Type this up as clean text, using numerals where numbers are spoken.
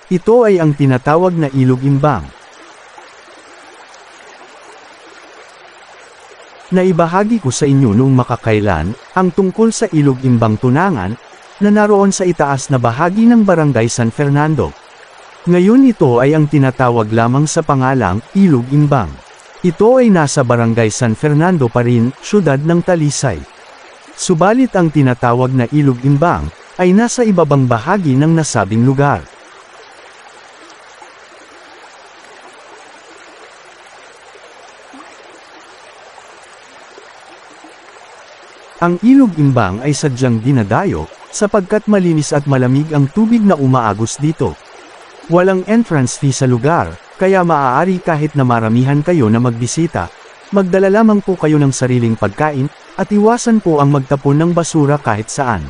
Ito ay ang tinatawag na Ilog Imbang. Naibahagi ko sa inyo noong makakailan, ang tungkol sa Ilog Imbang Tunangan, na naroon sa itaas na bahagi ng Barangay San Fernando. Ngayon ito ay ang tinatawag lamang sa pangalang Ilog Imbang. Ito ay nasa Barangay San Fernando pa rin, siyudad ng Talisay. Subalit ang tinatawag na Ilog Imbang, ay nasa ibabang bahagi ng nasabing lugar. Ang Ilog Imbang ay sadyang dinadayo, sapagkat malinis at malamig ang tubig na umaagos dito. Walang entrance fee sa lugar, kaya maaari kahit na maramihan kayo na magbisita, magdala lamang po kayo ng sariling pagkain, at iwasan po ang magtapon ng basura kahit saan.